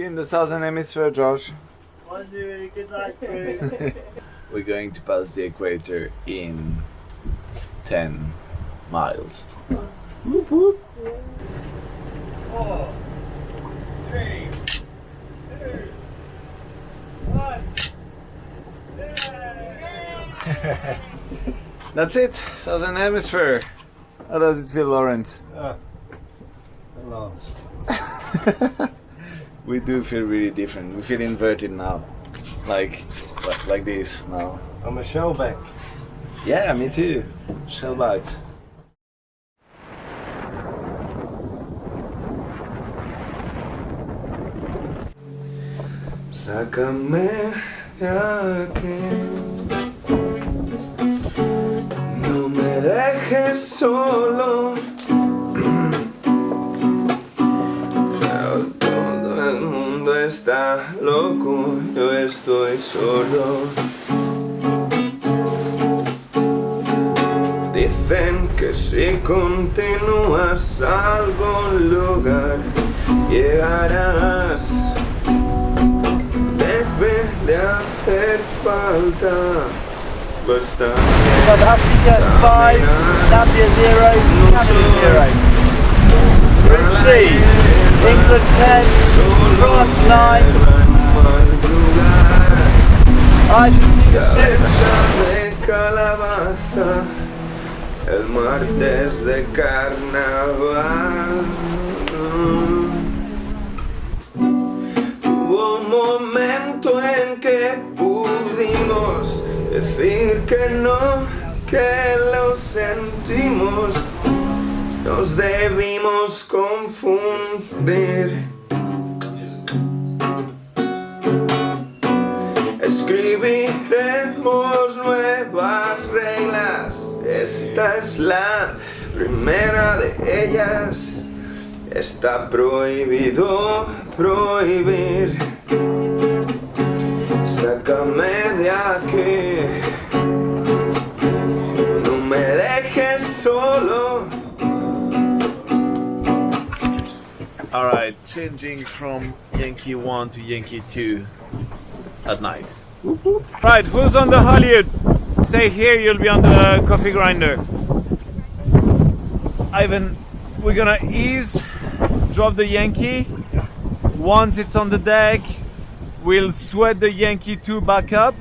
in the southern hemisphere, Josh. Good luck, dude. We're going to pass the equator in 10 miles. Whoop whoop. 4, 3, 2, 1. That's it, southern hemisphere. How does it feel, Lawrence? Lost. We do feel really different. We feel inverted now, like this now. I'm a shellback. Yeah, me too. Shellbacks. Sácame de aquí, no me dejes solo. Pero todo el mundo está loco, yo estoy solo. Dicen que si continúas a algún lugar llegarás. Debe de hacer falta bastante. South Africa 5, Zambia 0, Canada 0. Group C, England 10, France 9, Argentina 6. de calabaza, el martes de carnaval. Hubo un momento en que pudimos decir que no, que lo sentimos. Nos debimos confundir. Escribiremos nuevas reglas. Esta es la primera de ellas. Está prohibido prohibir. Sácame de aquí. No me dejes solo. Alright, changing from Yankee 1 to Yankee 2 at night. Right, who's on the halyard? Stay here, you'll be on the coffee grinder. Ivan, we're gonna ease, drop the Yankee. Once it's on the deck, we'll sweat the Yankee 2 back up.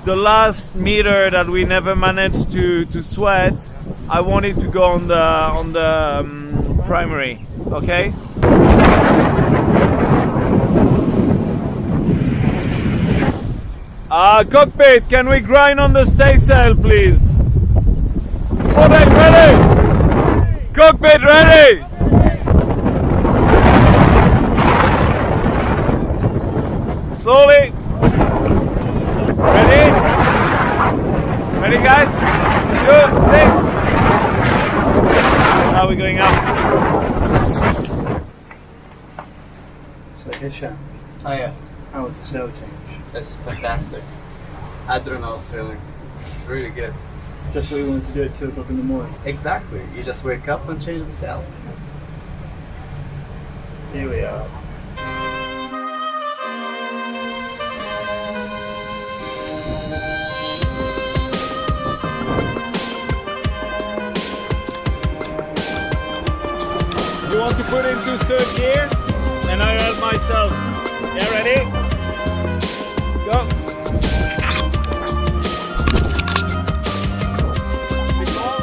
The last meter that we never managed to sweat, I want it to go on the primary, okay? Cockpit, can we grind on the staysail, please? Cockpit ready! Cockpit ready! Slowly. Ready? Ready, guys? 2, 6. Now we're going up. So, Hisham, Oh yeah, how was the sail change? that's fantastic. Adrenal feeling. Really good. Just what we wanted to do at 2 o'clock in the morning. Exactly. You just wake up and change the sails. Here we are. You want to put into third gear? And I help myself. Yeah, ready? Go. Big ball.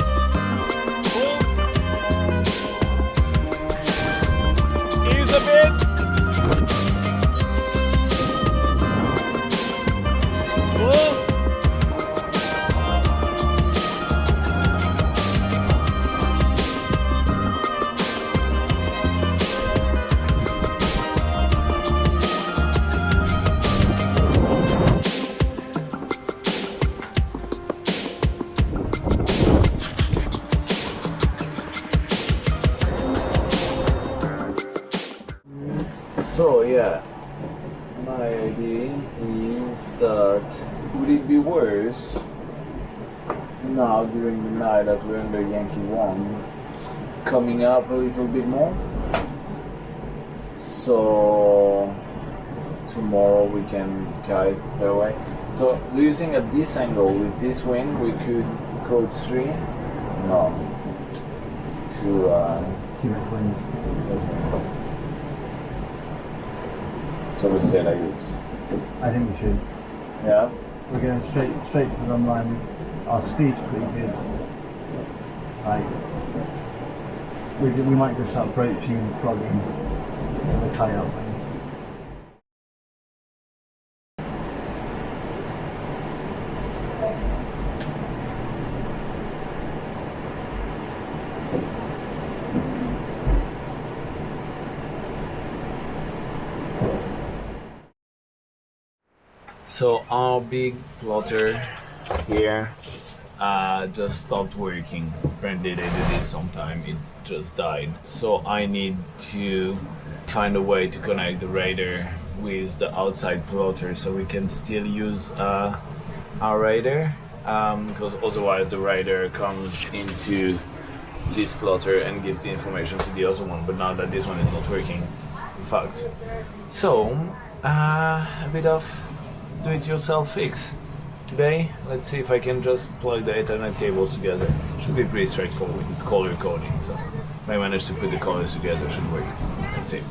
Pull. Ease a bit. Pull. So yeah, my idea is that would it be worse now during the night that we're under Yankee 1 coming up a little bit more So tomorrow we can kite that way. So do you think at this angle with this wind we could go 3? No. Too much wind. So we stay like this. I think we should. Yeah. We're going straight to the run line. Our speed's pretty good. Like we might just start broaching and flogging the kite up. So our big plotter here just stopped working. Apparently they did this sometime, it just died. So I need to find a way to connect the radar with the outside plotter so we can still use our radar, because otherwise the radar comes into this plotter and gives the information to the other one, but now that this one is not working, in fact. So a bit of do-it-yourself fix. Today, let's see if I can just plug the Ethernet cables together. Should be pretty straightforward, it's color coding, so if I manage to put the colors together, it should work. Let's see.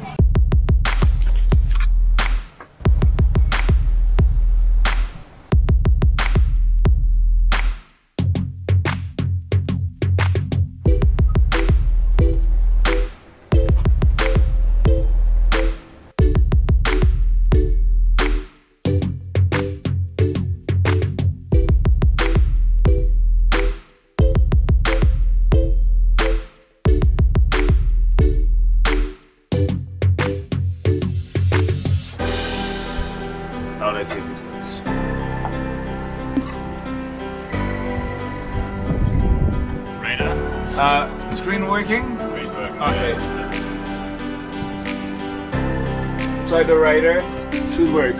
Let's see if it works. Radar. Screen working? Great work. Okay. Try the radar. Should work.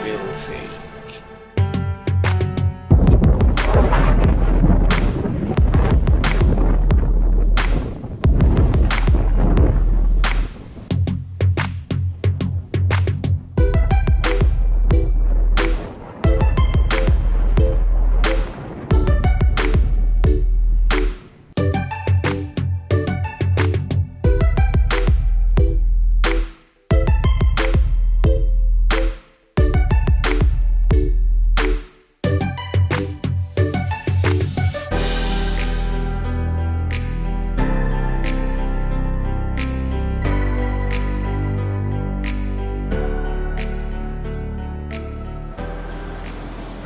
We'll see.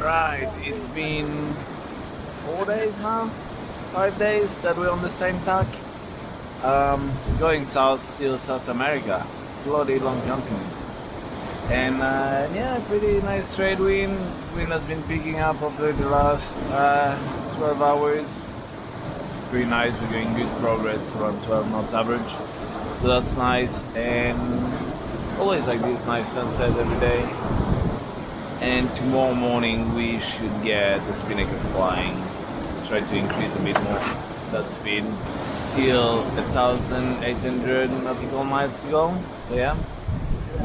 Right, it's been 4 days now, 5 days that we're on the same tack. Going south, still South America, bloody long continent. And yeah, pretty nice trade wind. Wind has been picking up over the last 12 hours. Pretty nice, we're doing good progress, around 12 knots average. So that's nice, and always like this nice sunset every day. And tomorrow morning we should get the spinnaker flying. Try to increase a bit more that speed. Still 1,800 nautical miles to go. So yeah,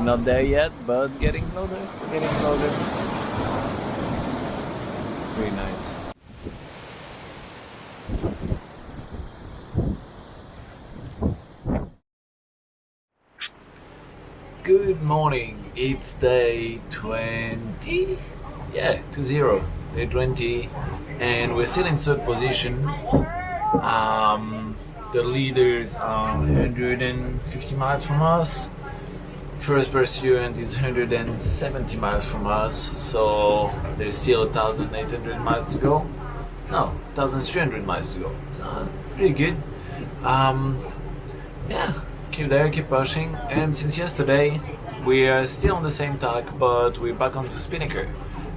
not there yet, but getting closer. Getting closer. Very nice. Good morning, it's day 20, yeah, 20, day 20, and we're still in third position. The leaders are 150 miles from us, first pursuant is 170 miles from us, so there's still 1,800 miles to go, no, 1,300 miles to go, so pretty good. Yeah. Keep there, keep pushing, and since yesterday we are still on the same tack, but we're back onto spinnaker,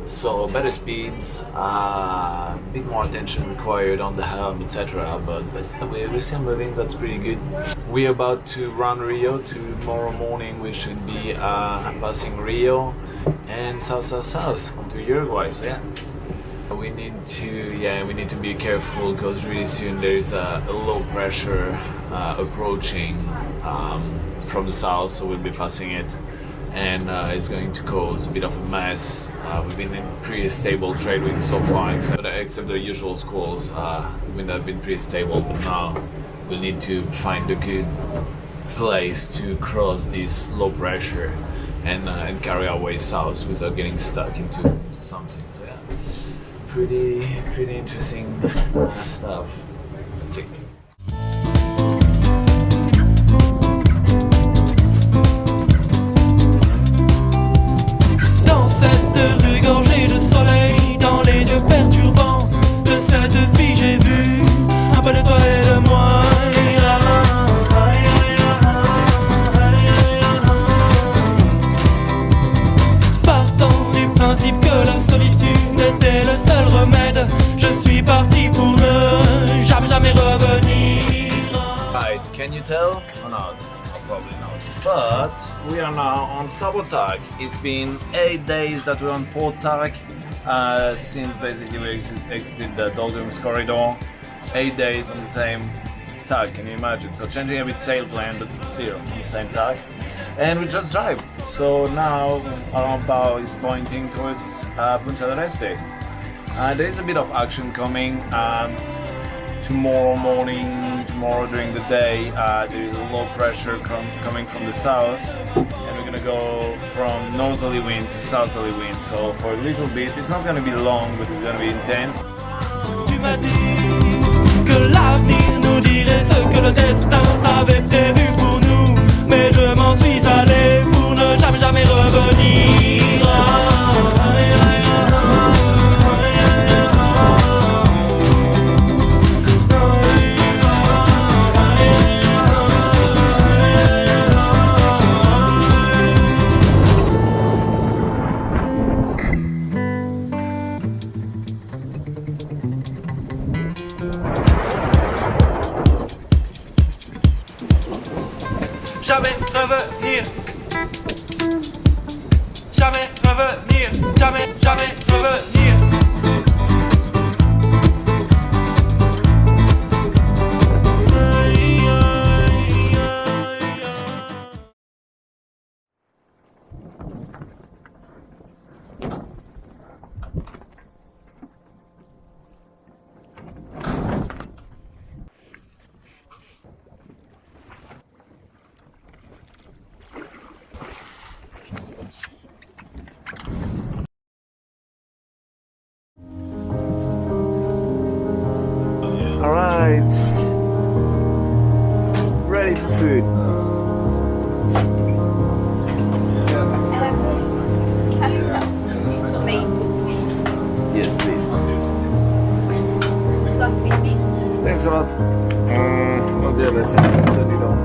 so better speeds, a bit more attention required on the helm, etc. But we're still moving, that's pretty good. We're about to run Rio. Tomorrow morning we should be passing Rio and south onto Uruguay, so yeah, We need to be careful because really soon there is a low pressure approaching from the south, so we'll be passing it, and it's going to cause a bit of a mess. We've been in pretty stable trade winds so far, except the usual squalls. The wind have been pretty stable, but now we'll need to find a good place to cross this low pressure and carry our way south without getting stuck into something. So yeah, pretty interesting stuff. That's it. Dans cette rue gorgée de soleil, dans les yeux perturbants de cette fille, j'ai vu un peu de toi et de moi. Partant du principe que la solitude était le seul remède, je suis parti pour ne jamais revenir. Right, can you tell or not? Probably not. But we are now on starboard tack. It's been 8 days that we're on port tack since basically we exited the doldrums corridor. 8 days on the same tack, can you imagine? So changing a bit sail plan, but still on the same tack. And we just drive. So now our bow is pointing towards Punta del Este. There is a bit of action coming. Tomorrow morning, tomorrow during the day, there is a low pressure coming from the south, and we're gonna go from northerly wind to southerly wind. So for a little bit, it's not gonna be long, but it's gonna be intense. Tu m'as dit que l'avenir nous dirait ce que le destin avait prévu pour nous, mais je m'en suis allé pour ne jamais revenir. Jamais revenir. Jamais revenir. Jamais revenir. Alright, ready for food. Yes, please. Thanks a lot. Oh dear, let's turn it on.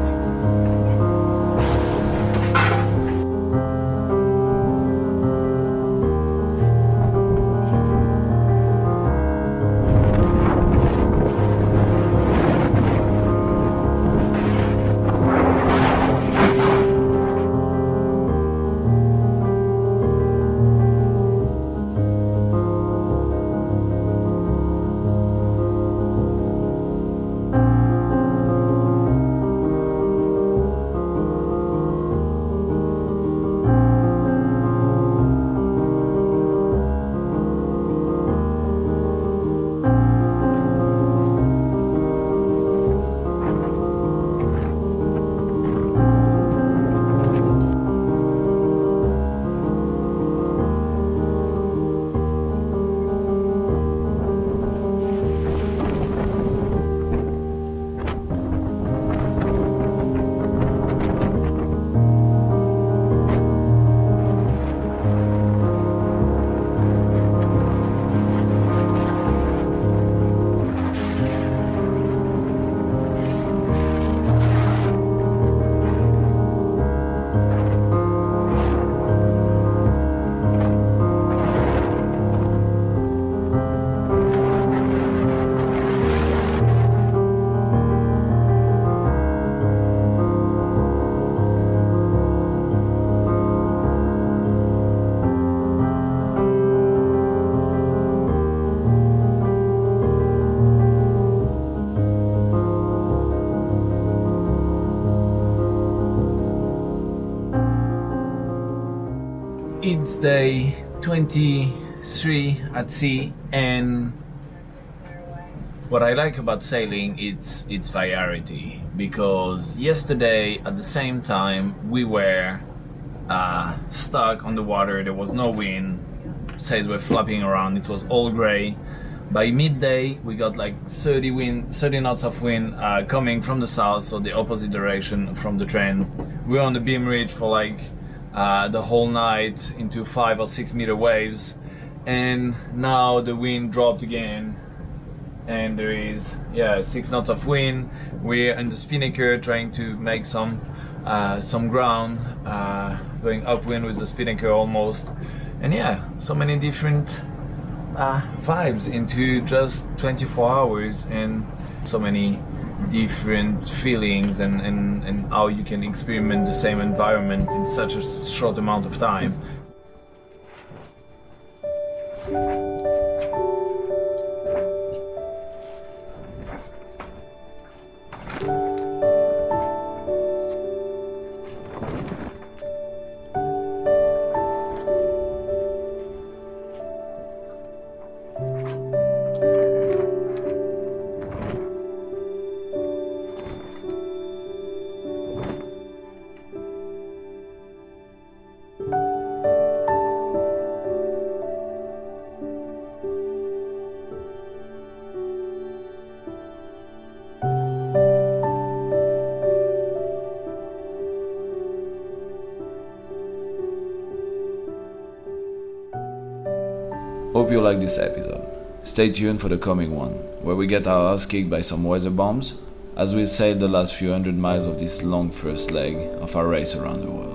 day 23 at sea, and what I like about sailing is its variety, because yesterday at the same time we were stuck on the water, there was no wind, sails were flapping around, it was all gray. By midday we got like 30 knots of wind coming from the south, so the opposite direction from the trend. We were on the beam ridge for like the whole night into 5 or 6 meter waves, and now the wind dropped again and there is 6 knots of wind. We're in the spinnaker trying to make some ground, going upwind with the spinnaker almost, and so many different vibes into just 24 hours, and so many different feelings and how you can experiment the same environment in such a short amount of time. Hope you like this episode. Stay tuned for the coming one, where we get our ass kicked by some weather bombs, as we sail the last few hundred miles of this long first leg of our race around the world.